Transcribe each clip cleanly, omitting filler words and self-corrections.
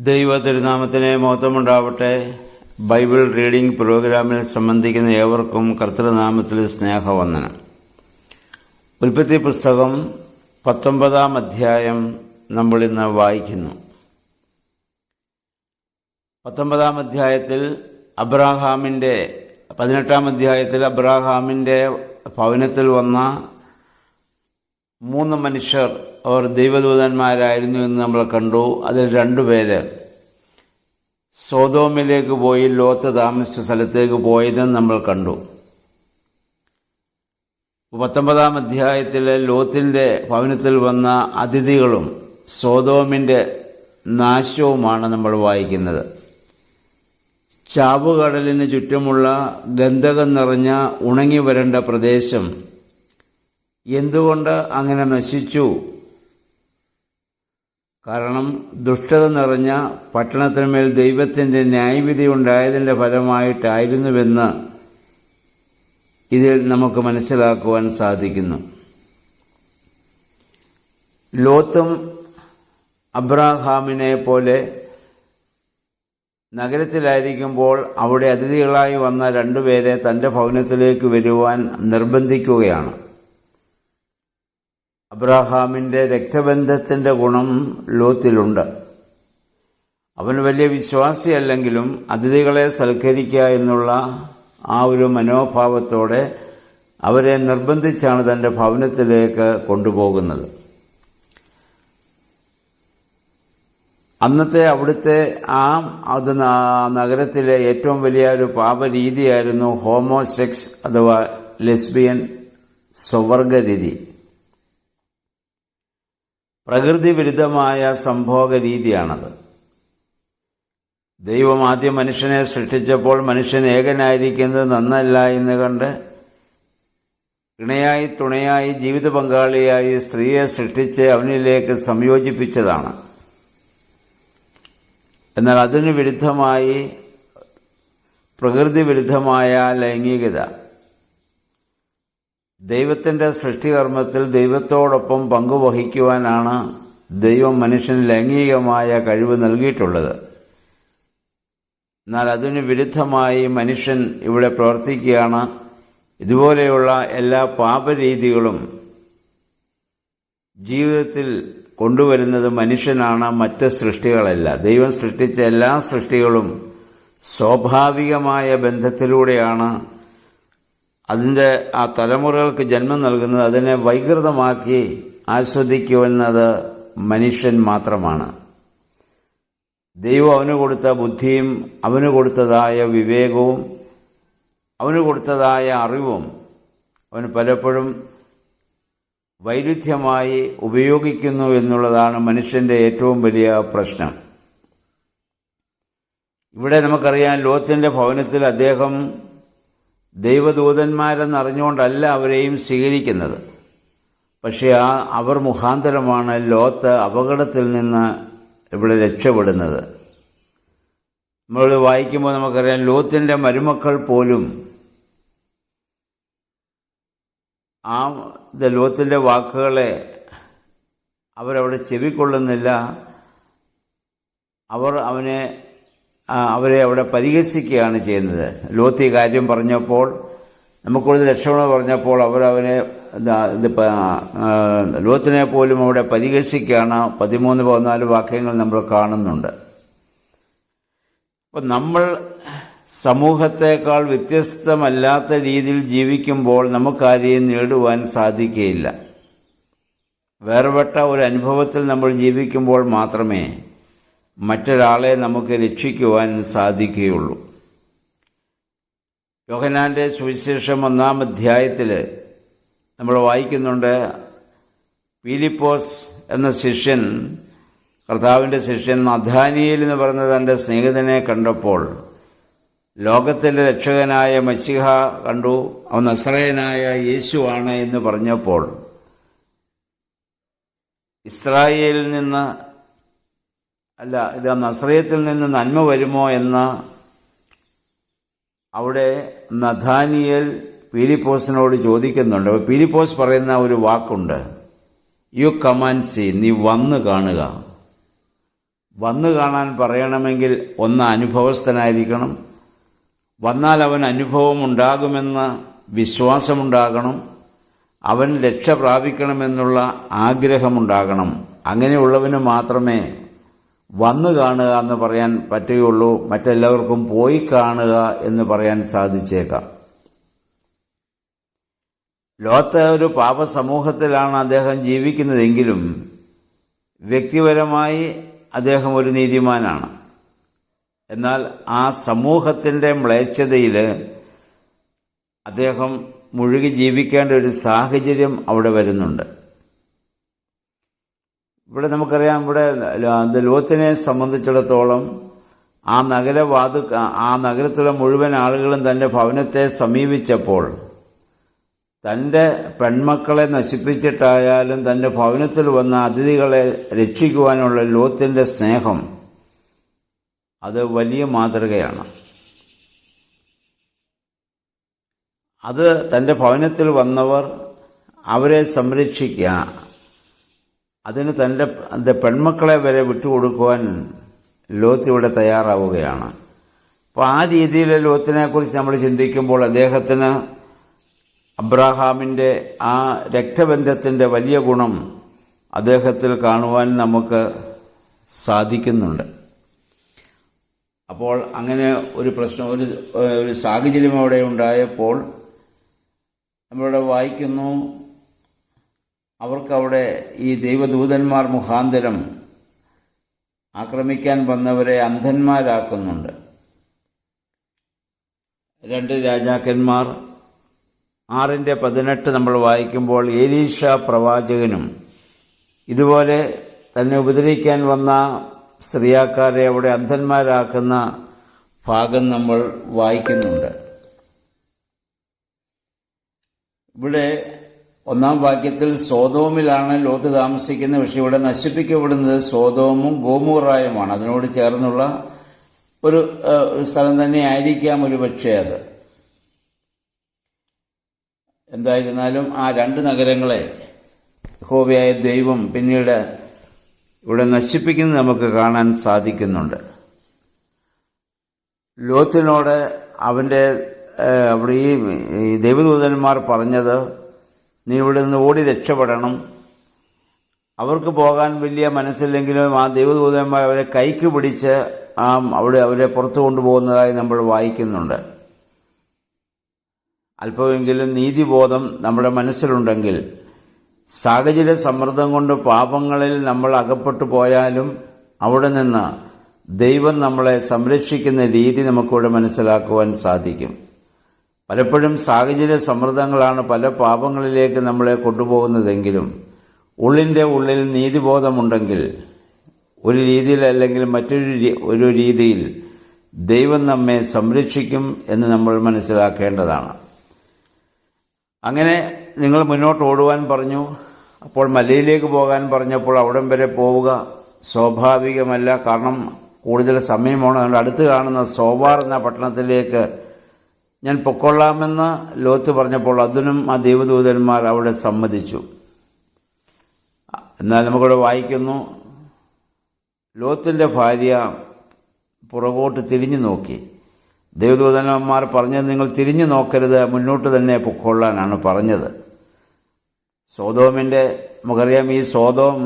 ദൈവ തിരുനാമത്തിന് മഹത്വമുണ്ടാവട്ടെ. Bible reading പ്രോഗ്രാമിൽ സംബന്ധിക്കുന്ന ഏവർക്കും കർത്തൃനാമത്തിൽ സ്നേഹവന്ദനം. ഉൽപ്പത്തി പുസ്തകം 19-ാം അധ്യായം നമ്മൾ ഇന്ന് വായിക്കുന്നു. 19-ാം അധ്യായത്തിൽ 18-ാം അധ്യായത്തിൽ അബ്രാഹാമിൻ്റെ ഭവനത്തിൽ വന്ന 3 മനുഷ്യർ, അവർ ദൈവദൂതന്മാരായിരുന്നു എന്ന് നമ്മൾ കണ്ടു. അതിൽ 2 പേര് സോദോമിലേക്ക് പോയി ലോത്ത് താമസിച്ച സ്ഥലത്തേക്ക് പോയതെന്ന് നമ്മൾ കണ്ടു. 19-ാം അധ്യായത്തിലെ ലോത്തിൻ്റെ ഭവനത്തിൽ വന്ന അതിഥികളും സോദോമിൻ്റെ നാശവുമാണ് നമ്മൾ വായിക്കുന്നത്. ചാവുകടലിന് ചുറ്റുമുള്ള ഗന്ധകം നിറഞ്ഞ ഉണങ്ങി വരേണ്ട പ്രദേശം എന്തുകൊണ്ട് അങ്ങനെ നശിച്ചു? കാരണം ദുഷ്ടത നിറഞ്ഞ പട്ടണത്തിന്മേൽ ദൈവത്തിൻ്റെ ന്യായവിധി ഉണ്ടായതിൻ്റെ ഫലമായിട്ടായിരുന്നുവെന്ന് ഇതിൽ നമുക്ക് മനസ്സിലാക്കുവാൻ സാധിക്കുന്നു. ലോത്തും അബ്രാഹാമിനെ പോലെ നഗരത്തിലായിരിക്കുമ്പോൾ അവിടെ അതിഥികളായി വന്ന 2 പേരെ തൻ്റെ ഭവനത്തിലേക്ക് വരുവാൻ നിർബന്ധിക്കുകയാണ്. അബ്രാഹാമിൻ്റെ രക്തബന്ധത്തിൻ്റെ ഗുണം ലോത്തിലുണ്ട്. അവൻ വലിയ വിശ്വാസിയല്ലെങ്കിലും അതിഥികളെ സൽക്കരിക്കുക എന്നുള്ള ആ ഒരു മനോഭാവത്തോടെ അവരെ നിർബന്ധിച്ചാണ് തൻ്റെ ഭവനത്തിലേക്ക് കൊണ്ടുപോകുന്നത്. അന്നത്തെ അവിടുത്തെ അത് നഗരത്തിലെ ഏറ്റവും വലിയ ഒരു പാപരീതിയായിരുന്നു ഹോമോസെക്സ് അഥവാ ലെസ്ബിയൻ സ്വവർഗരീതി. പ്രകൃതി വിരുദ്ധമായ സംഭോഗ രീതിയാണത്. ദൈവം ആദ്യം മനുഷ്യനെ സൃഷ്ടിച്ചപ്പോൾ മനുഷ്യൻ ഏകനായിരിക്കുന്നത് നന്നല്ല എന്ന് കണ്ട് ഇണയായി തുണയായി ജീവിത പങ്കാളിയായി സ്ത്രീയെ സൃഷ്ടിച്ച് അവനിലേക്ക് സംയോജിപ്പിച്ചതാണ്. എന്നാൽ അതിനു വിരുദ്ധമായി പ്രകൃതി വിരുദ്ധമായ ലൈംഗികത, ദൈവത്തിൻ്റെ സൃഷ്ടികർമ്മത്തിൽ ദൈവത്തോടൊപ്പം പങ്കുവഹിക്കുവാനാണ് ദൈവം മനുഷ്യന് ലൈംഗികമായ കഴിവ് നൽകിയിട്ടുള്ളത്. എന്നാൽ അതിനു വിരുദ്ധമായി മനുഷ്യൻ ഇവിടെ പ്രവർത്തിക്കുകയാണ്. ഇതുപോലെയുള്ള എല്ലാ പാപരീതികളും ജീവിതത്തിൽ കൊണ്ടുവരുന്നത് മനുഷ്യനാണ്, മറ്റ് സൃഷ്ടികളല്ല. ദൈവം സൃഷ്ടിച്ച എല്ലാ സൃഷ്ടികളും സ്വാഭാവികമായ ബന്ധത്തിലൂടെയാണ് അതിൻ്റെ ആ തലമുറകൾക്ക് ജന്മം നൽകുന്നത്. അതിനെ വൈകൃതമാക്കി ആസ്വദിക്കുമെന്നത് മനുഷ്യൻ മാത്രമാണ്. ദൈവം അവന് കൊടുത്ത ബുദ്ധിയും അവന് കൊടുത്തതായ വിവേകവും അവന് കൊടുത്തതായ അറിവും അവന് പലപ്പോഴും വൈരുദ്ധ്യമായി ഉപയോഗിക്കുന്നു എന്നുള്ളതാണ് മനുഷ്യൻ്റെ ഏറ്റവും വലിയ പ്രശ്നം. ഇവിടെ നമുക്കറിയാം, ലോത്തിൻ്റെ ഭവനത്തിൽ അദ്ദേഹം ദൈവദൂതന്മാരെന്നറിഞ്ഞുകൊണ്ടല്ല അവരെയും സ്വീകരിക്കുന്നത്. പക്ഷേ അവർ മുഖാന്തരമാണ് ലോത്ത് അപകടത്തിൽ നിന്ന് ഇവിടെ രക്ഷപ്പെടുന്നത്. നമ്മൾ വായിക്കുമ്പോൾ നമുക്കറിയാം, ലോത്തിൻ്റെ മരുമക്കൾ പോലും ലോത്തിൻ്റെ വാക്കുകളെ അവരവിടെ ചെവിക്കൊള്ളുന്നില്ല. അവരെ അവിടെ പരിഹസിക്കുകയാണ് ചെയ്യുന്നത്. ലോത്ത് ഈ കാര്യം പറഞ്ഞപ്പോൾ, നമുക്കൊരു രക്ഷപ്പെടണം പറഞ്ഞപ്പോൾ ലോത്തിനെ പോലും അവിടെ പരിഹസിക്കുകയാണ്. 13-14 വാക്യങ്ങൾ നമ്മൾ കാണുന്നുണ്ട്. അപ്പം നമ്മൾ സമൂഹത്തേക്കാൾ വ്യത്യസ്തമല്ലാത്ത രീതിയിൽ ജീവിക്കുമ്പോൾ നമുക്കാരെയും നേടുവാൻ സാധിക്കുകയില്ല. വേർപെട്ട ഒരു അനുഭവത്തിൽ നമ്മൾ ജീവിക്കുമ്പോൾ മാത്രമേ മറ്റൊരാളെ നമുക്ക് രക്ഷിക്കുവാൻ സാധിക്കുകയുള്ളൂ. യോഹന്നാൻ്റെ സുവിശേഷം 1-ാം അധ്യായത്തിൽ നമ്മൾ വായിക്കുന്നുണ്ട്, ഫിലിപ്പോസ് എന്ന ശിഷ്യൻ, കർത്താവിൻ്റെ ശിഷ്യൻ നഥാനിയേൽ എന്ന് പറയുന്ന തൻ്റെ സ്നേഹിതനെ കണ്ടപ്പോൾ ലോകത്തിൻ്റെ രക്ഷകനായ മശിഹ കണ്ടു, അവൻ നസ്രയനായ യേശുവാണ് എന്ന് പറഞ്ഞപ്പോൾ, ഇസ്രായേലിൽ നിന്ന് അല്ല, ഇത് നസ്രയത്തിൽ നിന്ന് നന്മ വരുമോ എന്ന് അവിടെ നഥാനിയേൽ ഫിലിപ്പോസിനോട് ചോദിക്കുന്നുണ്ട്. അപ്പോൾ ഫിലിപ്പോസ് പറയുന്ന ഒരു വാക്കുണ്ട്, യു കം ആൻഡ് സീ, നീ വന്ന് കാണുക. വന്നു കാണാൻ പറയണമെങ്കിൽ ഒന്ന് അനുഭവസ്ഥനായിരിക്കണം. വന്നാൽ അവൻ അനുഭവം ഉണ്ടാകുമെന്ന വിശ്വാസമുണ്ടാകണം. അവൻ രക്ഷ പ്രാപിക്കണമെന്നുള്ള ആഗ്രഹമുണ്ടാകണം. അങ്ങനെയുള്ളവന് മാത്രമേ വന്നു കാണുക എന്ന് പറയാൻ പറ്റുകയുള്ളൂ. മറ്റെല്ലാവർക്കും പോയി കാണുക എന്ന് പറയാൻ സാധിച്ചേക്കാം. ലോത്ത് ഒരു പാപസമൂഹത്തിലാണ് അദ്ദേഹം ജീവിക്കുന്നതെങ്കിലും വ്യക്തിപരമായി അദ്ദേഹം ഒരു നീതിമാനാണ്. എന്നാൽ ആ സമൂഹത്തിൻ്റെ മ്ലേച്ഛതയിൽ അദ്ദേഹം മുഴുകി ജീവിക്കേണ്ട ഒരു സാഹചര്യം അവിടെ വരുന്നുണ്ട്. ഇവിടെ നമുക്കറിയാം, ഇവിടെ ലോത്തിനെ സംബന്ധിച്ചിടത്തോളം ആ നഗരത്തിലെ മുഴുവൻ ആളുകളും തൻ്റെ ഭവനത്തെ സമീപിച്ചപ്പോൾ തൻ്റെ പെൺമക്കളെ നശിപ്പിച്ചിട്ടായാലും തൻ്റെ ഭവനത്തിൽ വന്ന അതിഥികളെ രക്ഷിക്കുവാനുള്ള ലോത്തിൻ്റെ സ്നേഹം അത് വലിയ മാതൃകയാണ്. അത് തൻ്റെ ഭവനത്തിൽ വന്നവർ അവരെ സംരക്ഷിക്കുക, അതിന് തൻ്റെ പെൺമക്കളെ വരെ വിട്ടുകൊടുക്കുവാൻ ലോത്ത് ഇവിടെ തയ്യാറാവുകയാണ്. അപ്പോൾ ആ രീതിയിൽ ലോത്തിനെക്കുറിച്ച് നമ്മൾ ചിന്തിക്കുമ്പോൾ അദ്ദേഹത്തിന് അബ്രാഹാമിൻ്റെ ആ രക്തബന്ധത്തിൻ്റെ വലിയ ഗുണം അദ്ദേഹത്തിൽ കാണുവാൻ നമുക്ക് സാധിക്കുന്നുണ്ട്. അപ്പോൾ അങ്ങനെ ഒരു പ്രശ്നം, ഒരു സാഹചര്യം അവിടെ ഉണ്ടായപ്പോൾ നമ്മളിവിടെ വായിക്കുന്നു, അവർക്കവിടെ ഈ ദൈവദൂതന്മാർ മുഖാന്തരം ആക്രമിക്കാൻ വന്നവരെ അന്ധന്മാരാക്കുന്നുണ്ട്. 2 രാജാക്കന്മാർ 6:18 നമ്മൾ വായിക്കുമ്പോൾ എലീഷ പ്രവാചകനും ഇതുപോലെ തന്നെ ഉപദ്രവിക്കാൻ വന്ന സ്ത്രീയാക്കാരെ അവിടെ അന്ധന്മാരാക്കുന്ന ഭാഗം നമ്മൾ വായിക്കുന്നുണ്ട്. ഇവിടെ 1-ാം വാക്യത്തിൽ സോതോമിലാണ് ലോത്ത് താമസിക്കുന്ന വിഷയം. ഇവിടെ നശിപ്പിക്കപ്പെടുന്നത് സോതോമും ഗോമോറായുമാണ്. അതിനോട് ചേർന്നുള്ള ഒരു സ്ഥലം തന്നെ ആയിരിക്കാം ഒരു പക്ഷേ അത്. എന്തായിരുന്നാലും ആ 2 നഗരങ്ങളെ യഹോവയായ ദൈവം പിന്നീട് ഇവിടെ നശിപ്പിക്കുന്നത് നമുക്ക് കാണാൻ സാധിക്കുന്നുണ്ട്. ലോത്തിനോട് അവിടെ ഈ ദൈവദൂതന്മാർ പറഞ്ഞത്, നീ ഇവിടെ നിന്ന് ഓടി രക്ഷപ്പെടണം. അവർക്ക് പോകാൻ വലിയ മനസ്സില്ലെങ്കിലും ആ ദൈവദൂതന്മാർ അവരെ കൈക്ക് പിടിച്ച് അവരെ പുറത്തു കൊണ്ടുപോകുന്നതായി നമ്മൾ വായിക്കുന്നുണ്ട്. അല്പമെങ്കിലും നീതിബോധം നമ്മുടെ മനസ്സിലുണ്ടെങ്കിൽ സാഹചര്യ സമ്മർദ്ദം കൊണ്ട് പാപങ്ങളിൽ നമ്മൾ അകപ്പെട്ടു പോയാലും അവിടെ നിന്ന് ദൈവം നമ്മളെ സംരക്ഷിക്കുന്ന രീതി നമുക്കിവിടെ മനസ്സിലാക്കുവാൻ സാധിക്കും. പലപ്പോഴും സാഹചര്യ സമ്മർദ്ദങ്ങളാണ് പല പാപങ്ങളിലേക്ക് നമ്മളെ കൊണ്ടുപോകുന്നതെങ്കിലും ഉള്ളിൻ്റെ ഉള്ളിൽ നീതിബോധമുണ്ടെങ്കിൽ ഒരു രീതിയിൽ അല്ലെങ്കിൽ മറ്റൊരു രീതിയിൽ ദൈവം നമ്മെ സംരക്ഷിക്കും എന്ന് നമ്മൾ മനസ്സിലാക്കേണ്ടതാണ്. അങ്ങനെ നിങ്ങൾ മുന്നോട്ട് ഓടുവാൻ പറഞ്ഞു. അപ്പോൾ മലയിലേക്ക് പോകാൻ പറഞ്ഞപ്പോൾ അവിടം വരെ പോവുക സ്വാഭാവികമല്ല. കാരണം കൂടുതൽ സമയമാണ്. അതുകൊണ്ട് അടുത്ത് കാണുന്ന സോവാർ എന്ന പട്ടണത്തിലേക്ക് ഞാൻ പൊക്കൊള്ളാമെന്ന് ലോത്ത് പറഞ്ഞപ്പോൾ അതിനും ആ ദൈവദൂതന്മാർ അവിടെ സമ്മതിച്ചു. എന്നാൽ നമുക്കിവിടെ വായിക്കുന്നു, ലോത്തിൻ്റെ ഭാര്യ പുറകോട്ട് തിരിഞ്ഞു നോക്കി. ദൈവദൂതന്മാർ പറഞ്ഞത്, നിങ്ങൾ തിരിഞ്ഞു നോക്കരുത്, മുന്നോട്ട് തന്നെ പൊക്കൊള്ളാനാണ് പറഞ്ഞത്. സോതോമിൻ്റെ നമുക്കറിയാം, ഈ സോതോം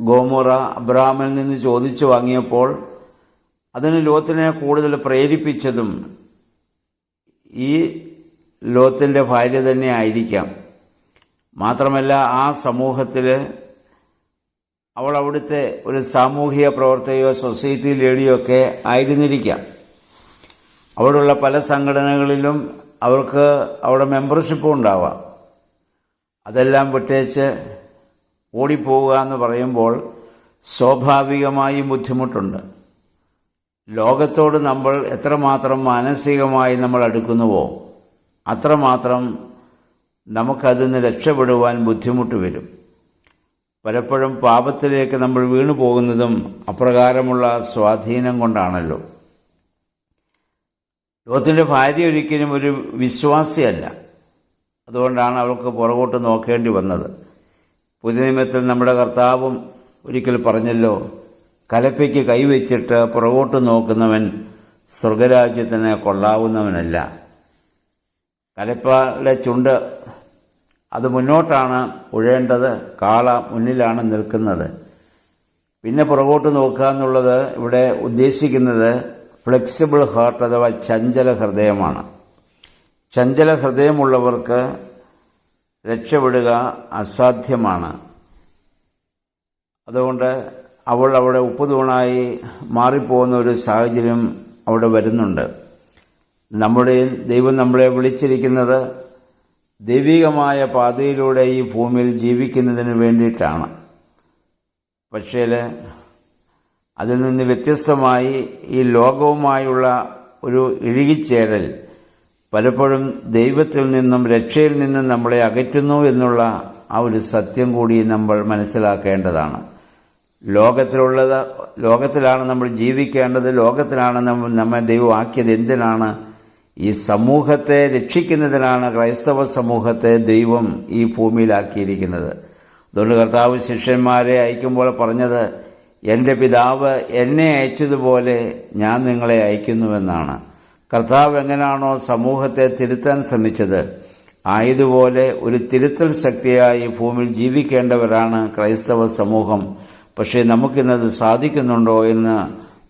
ഗോമോറ അബ്രാഹാമിൽ നിന്ന് ചോദിച്ചു വാങ്ങിയപ്പോൾ അതിന് ലോത്തിനെ കൂടുതൽ പ്രേരിപ്പിച്ചതും ഈ ലോത്തിൻ്റെ ഭാര്യ തന്നെ ആയിരിക്കാം. മാത്രമല്ല ആ സമൂഹത്തിൽ അവൾ അവിടുത്തെ ഒരു സാമൂഹിക പ്രവർത്തകയോ സൊസൈറ്റി ലേഡിയോ ഒക്കെ ആയിരുന്നിരിക്കാം. അവിടെയുള്ള പല സംഘടനകളിലും അവർക്ക് അവിടെ മെമ്പർഷിപ്പും ഉണ്ടാവാം. അതെല്ലാം വിട്ടേച്ച് ഓടിപ്പോവുക എന്ന് പറയുമ്പോൾ സ്വാഭാവികമായും ബുദ്ധിമുട്ടുണ്ട്. ലോകത്തോട് നമ്മൾ എത്രമാത്രം മാനസികമായി നമ്മൾ അടുക്കുന്നുവോ അത്രമാത്രം നമുക്കതിൽ നിന്ന് രക്ഷപ്പെടുവാൻ ബുദ്ധിമുട്ട് വരും. പലപ്പോഴും പാപത്തിലേക്ക് നമ്മൾ വീണു പോകുന്നതും അപ്രകാരമുള്ള സ്വാധീനം കൊണ്ടാണല്ലോ. ലോത്തിൻ്റെ ഭാര്യ ഒരിക്കലും ഒരു വിശ്വാസിയല്ല. അതുകൊണ്ടാണ് അവൾക്ക് പുറകോട്ട് നോക്കേണ്ടി വന്നത്. പുതിയ നിയമത്തിൽ നമ്മുടെ കർത്താവും ഒരിക്കൽ പറഞ്ഞല്ലോ, കലപ്പയ്ക്ക് കൈവച്ചിട്ട് പുറകോട്ട് നോക്കുന്നവൻ സ്വർഗരാജ്യത്തിന് കൊള്ളാവുന്നവനല്ല. കലപ്പയുടെ ചുണ്ട് അത് മുന്നോട്ടാണ് ഉഴേണ്ടത്, കാള മുന്നിലാണ് നിൽക്കുന്നത്. പിന്നെ പുറകോട്ട് നോക്കുക എന്നുള്ളത് ഇവിടെ ഉദ്ദേശിക്കുന്നത് ഫ്ലെക്സിബിൾ ഹാർട്ട് അഥവാ ചഞ്ചല ഹൃദയമാണ്. ചഞ്ചല ഹൃദയമുള്ളവർക്ക് രക്ഷപ്പെടുക അസാധ്യമാണ്. അതുകൊണ്ട് അവൾ അവിടെ ഉപ്പുതൂണായി മാറിപ്പോകുന്ന ഒരു സാഹചര്യം അവിടെ വരുന്നുണ്ട്. ദൈവം നമ്മളെ വിളിച്ചിരിക്കുന്നത് ദൈവികമായ പാതയിലൂടെ ഈ ഭൂമിയിൽ ജീവിക്കുന്നതിന് വേണ്ടിയിട്ടാണ്. പക്ഷേ അതിൽ നിന്ന് വ്യത്യസ്തമായി ഈ ലോകവുമായുള്ള ഒരു ഇഴുകിച്ചേരൽ പലപ്പോഴും ദൈവത്തിൽ നിന്നും രക്ഷയിൽ നിന്നും നമ്മളെ അകറ്റുന്നു എന്നുള്ള ആ ഒരു സത്യം കൂടി നമ്മൾ മനസ്സിലാക്കേണ്ടതാണ്. ലോകത്തിലാണ് നമ്മൾ ജീവിക്കേണ്ടത്, ലോകത്തിലാണ് നമ്മെ ദൈവം ആക്കിയത്. എന്തിനാണ്? ഈ സമൂഹത്തെ രക്ഷിക്കുന്നതിനാണ് ക്രൈസ്തവ സമൂഹത്തെ ദൈവം ഈ ഭൂമിയിലാക്കിയിരിക്കുന്നത്. അതുകൊണ്ട് കർത്താവ് ശിഷ്യന്മാരെ അയക്കുമ്പോൾ പറഞ്ഞത്, എൻ്റെ പിതാവ് എന്നെ അയച്ചതുപോലെ ഞാൻ നിങ്ങളെ അയക്കുന്നുവെന്നാണ്. കർത്താവ് എങ്ങനെയാണോ സമൂഹത്തെ തിരുത്താൻ ശ്രമിച്ചത്, ആയതുപോലെ ഒരു തിരുത്തൽ ശക്തിയായി ഭൂമിയിൽ ജീവിക്കേണ്ടവരാണ് ക്രൈസ്തവ സമൂഹം. പക്ഷേ നമുക്കിന്നത് സാധിക്കുന്നുണ്ടോ എന്ന്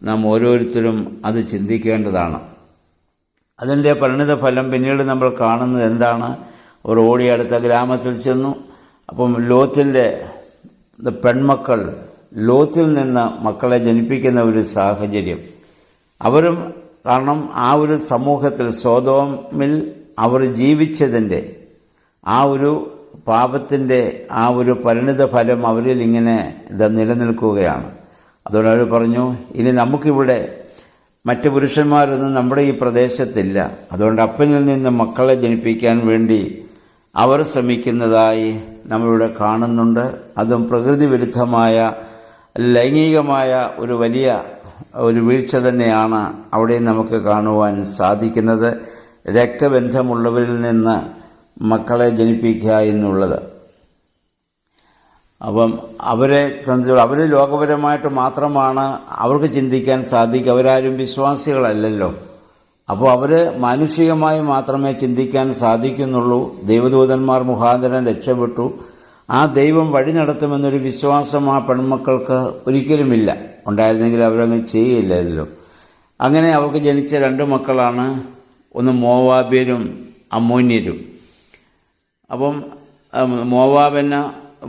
നാം ഓരോരുത്തരും അത് ചിന്തിക്കേണ്ടതാണ്. അതിൻ്റെ പരിണിത ഫലം പിന്നീട് നമ്മൾ കാണുന്നത് എന്താണ്? അവർ ഓടി അടുത്ത ഗ്രാമത്തിൽ ചെന്നു. അപ്പം ലോത്തിൻ്റെ പെൺമക്കൾ ലോത്തിൽ നിന്ന് മക്കളെ ജനിപ്പിക്കുന്ന ഒരു സാഹചര്യം. അവരും കാരണം ആ ഒരു സമൂഹത്തിൽ സൊദോമിൽ അവർ ജീവിച്ചതിൻ്റെ ആ ഒരു പാപത്തിൻ്റെ ആ ഒരു പരിണിത ഫലം അവരിൽ ഇങ്ങനെ നിലനിൽക്കുകയാണ്. അതുകൊണ്ട് അവർ പറഞ്ഞു, ഇനി നമുക്കിവിടെ മറ്റ് പുരുഷന്മാരൊന്നും നമ്മുടെ ഈ പ്രദേശത്തില്ല. അതുകൊണ്ട് അപ്പനിൽ നിന്ന് മക്കളെ ജനിപ്പിക്കാൻ വേണ്ടി അവർ ശ്രമിക്കുന്നതായി നമ്മളിവിടെ കാണുന്നുണ്ട്. അതും പ്രകൃതി വിരുദ്ധമായ ലൈംഗികമായ ഒരു വലിയ ഒരു വീഴ്ച തന്നെയാണ് അവിടെ നമുക്ക് കാണുവാൻ സാധിക്കുന്നത്. രക്തബന്ധമുള്ളവരിൽ നിന്ന് മക്കളെ ജനിപ്പിക്കുക എന്നുള്ളത്. അപ്പം അവർ ലോകപരമായിട്ട് മാത്രമാണ് അവർക്ക് ചിന്തിക്കാൻ സാധിക്കുക. അവരാരും വിശ്വാസികളല്ലല്ലോ. അപ്പോൾ അവർ മാനുഷികമായി മാത്രമേ ചിന്തിക്കാൻ സാധിക്കുന്നുള്ളൂ. ദൈവദൂതന്മാർ മുഖാന്തരം രക്ഷപ്പെട്ടു. ആ ദൈവം വഴി നടത്തുമെന്നൊരു വിശ്വാസം ആ പെൺമക്കൾക്ക് ഒരിക്കലുമില്ല. ഉണ്ടായിരുന്നെങ്കിൽ അവരങ്ങ് ചെയ്യില്ലല്ലോ. അങ്ങനെ അവർക്ക് ജനിച്ച 2 മക്കളാണ്, ഒന്ന് മോവാബ്യരും അമ്മോന്യരും. അപ്പം മോവാബ് എന്ന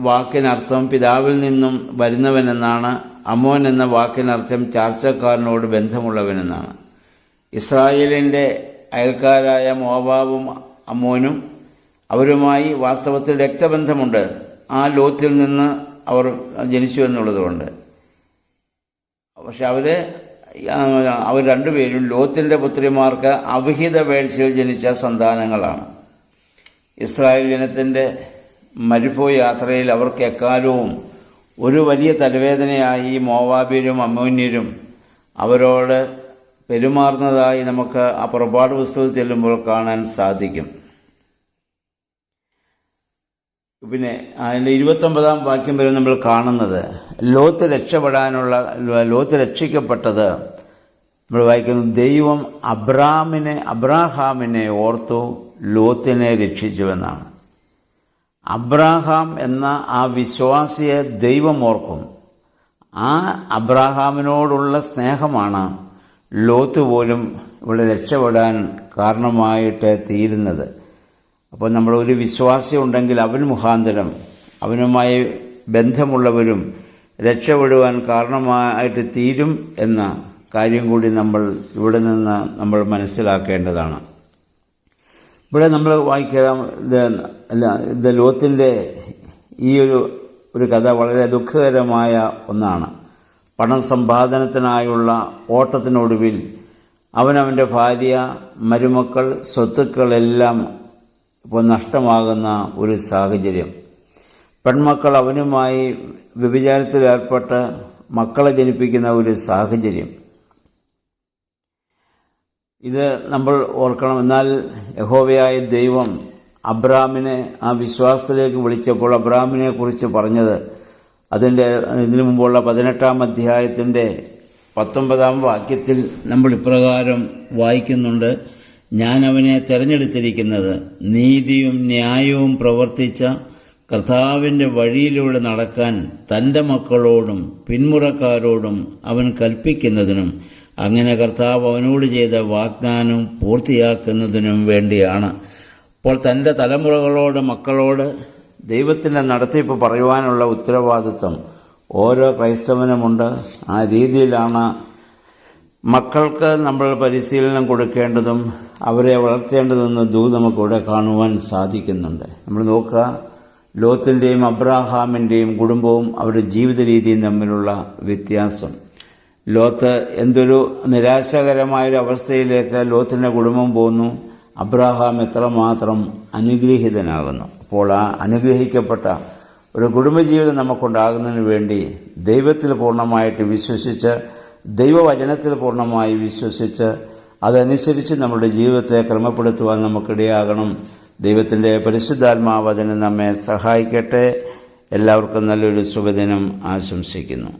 വാക്കിനർത്ഥം പിതാവിൽ നിന്നും വരുന്നവനെന്നാണ്. അമ്മോൻ എന്ന വാക്കിനർത്ഥം ചാർച്ചക്കാരനോട് ബന്ധമുള്ളവനെന്നാണ്. ഇസ്രായേലിൻ്റെ അയൽക്കാരായ മോവാബും അമ്മോനും അവരുമായി വാസ്തവത്തിൽ രക്തബന്ധമുണ്ട്. ആ ലോത്തിൽ നിന്ന് അവർ ജനിച്ചു എന്നുള്ളതുകൊണ്ട്. പക്ഷെ അവർ രണ്ടുപേരും ലോത്തിൻ്റെ പുത്രിമാർക്ക് അവിഹിത വേഴ്ചയിൽ ജനിച്ച സന്താനങ്ങളാണ്. ഇസ്രായേൽ ജനത്തിൻ്റെ മരുഭൂമി യാത്രയിൽ അവർക്ക് എക്കാലവും ഒരു വലിയ തലവേദനയായി മോവാബ്യരും അമ്മോന്യരും അവരോട് പെരുമാറുന്നതായി നമുക്ക് ആ പുറപ്പാട് പുസ്തകത്തിൽ ചെല്ലുമ്പോൾ കാണാൻ സാധിക്കും. പിന്നെ അതിൻ്റെ 29-ാം വാക്യം വരെ നമ്മൾ കാണുന്നത് ലോത്ത് രക്ഷിക്കപ്പെട്ടത് നമ്മൾ വായിക്കുന്നു. ദൈവം അബ്രാഹാമിനെ ഓർത്തു ലോത്തിനെ രക്ഷിച്ചുവെന്നാണ്. അബ്രാഹാം എന്ന ആ വിശ്വാസിയെ ദൈവം ഓർക്കും. ആ അബ്രാഹാമിനോടുള്ള സ്നേഹമാണ് ലോത്ത് പോലും ഇവിടെ രക്ഷപ്പെടാൻ കാരണമായിട്ട് തീരുന്നത്. അപ്പോൾ നമ്മളൊരു വിശ്വാസി ഉണ്ടെങ്കിൽ അവൻ മുഖാന്തരം അവനുമായി ബന്ധമുള്ളവരും രക്ഷപ്പെടുവാൻ കാരണമായിട്ട് തീരും എന്ന കാര്യം കൂടി ഇവിടെ നിന്ന് നമ്മൾ മനസ്സിലാക്കേണ്ടതാണ്. ഇവിടെ നമ്മൾ വായിക്കാം, ഇത് ലോത്തിൻ്റെ ഈ ഒരു കഥ വളരെ ദുഃഖകരമായ ഒന്നാണ്. പണം സമ്പാദനത്തിനായുള്ള ഓട്ടത്തിനൊടുവിൽ അവനവൻ്റെ ഭാര്യ, മരുമക്കൾ, സ്വത്തുക്കളെല്ലാം ഇപ്പോൾ നഷ്ടമാകുന്ന ഒരു സാഹചര്യം. പെൺമക്കൾ അവനുമായി വ്യഭിചാരത്തിലേർപ്പെട്ട് മക്കളെ ജനിപ്പിക്കുന്ന ഒരു സാഹചര്യം. ഇത് നമ്മൾ ഓർക്കണം. എന്നാൽ യഹോവയായ ദൈവം അബ്രാമിനെ ആ വിശ്വാസത്തിലേക്ക് വിളിച്ചപ്പോൾ അബ്രാമിനെ കുറിച്ച് പറഞ്ഞത്, ഇതിനു മുമ്പുള്ള 18-ാം അധ്യായത്തിൻ്റെ 19-ാം വാക്യത്തിൽ നമ്മൾ ഇപ്രകാരം വായിക്കുന്നുണ്ട്: ഞാൻ അവനെ തിരഞ്ഞെടുത്തിരിക്കുന്നത് നീതിയും ന്യായവും പ്രവർത്തിച്ച കർത്താവിൻ്റെ വഴിയിലൂടെ നടക്കാൻ തൻ്റെ മക്കളോടും പിന്മുറക്കാരോടും അവൻ കൽപ്പിക്കുന്നതിനും അങ്ങനെ കർത്താവ് അവനോട് ചെയ്ത വാഗ്ദാനം പൂർത്തിയാക്കുന്നതിനും വേണ്ടിയാണ്. അപ്പോൾ തൻ്റെ തലമുറകളോട്, മക്കളോട് ദൈവത്തിൻ്റെ നടത്തിപ്പ് പറയുവാനുള്ള ഉത്തരവാദിത്വം ഓരോ ക്രൈസ്തവനുമുണ്ട്. ആ രീതിയിലാണ് മക്കൾക്ക് നമ്മൾ പരിശീലനം കൊടുക്കേണ്ടതും അവരെ വളർത്തേണ്ടതെന്ന് നമുക്കിവിടെ കാണുവാൻ സാധിക്കുന്നുണ്ട്. നമ്മൾ നോക്കുക, ലോത്തിൻ്റെയും അബ്രാഹാമിൻ്റെയും കുടുംബവും അവരുടെ ജീവിത രീതിയും തമ്മിലുള്ള വ്യത്യാസം. ലോത്ത് എന്തൊരു നിരാശകരമായൊരു അവസ്ഥയിലേക്ക് ലോത്തിൻ്റെ കുടുംബം പോകുന്നു. അബ്രാഹാം എത്രമാത്രം അനുഗ്രഹീതനാകുന്നു. അപ്പോൾ ആ അനുഗ്രഹിക്കപ്പെട്ട ഒരു കുടുംബജീവിതം നമുക്കുണ്ടാകുന്നതിന് വേണ്ടി ദൈവത്തിൽ പൂർണ്ണമായിട്ട് വിശ്വസിച്ച്, ദൈവവചനത്തിൽ പൂർണ്ണമായി വിശ്വസിച്ച് അതനുസരിച്ച് നമ്മുടെ ജീവിതത്തെ ക്രമപ്പെടുത്തുവാൻ നമുക്കിടയാകണം. ദൈവത്തിൻ്റെ പരിശുദ്ധാത്മാവ് അതിന് നമ്മെ സഹായിക്കട്ടെ. എല്ലാവർക്കും നല്ലൊരു ശുഭദിനം ആശംസിക്കുന്നു.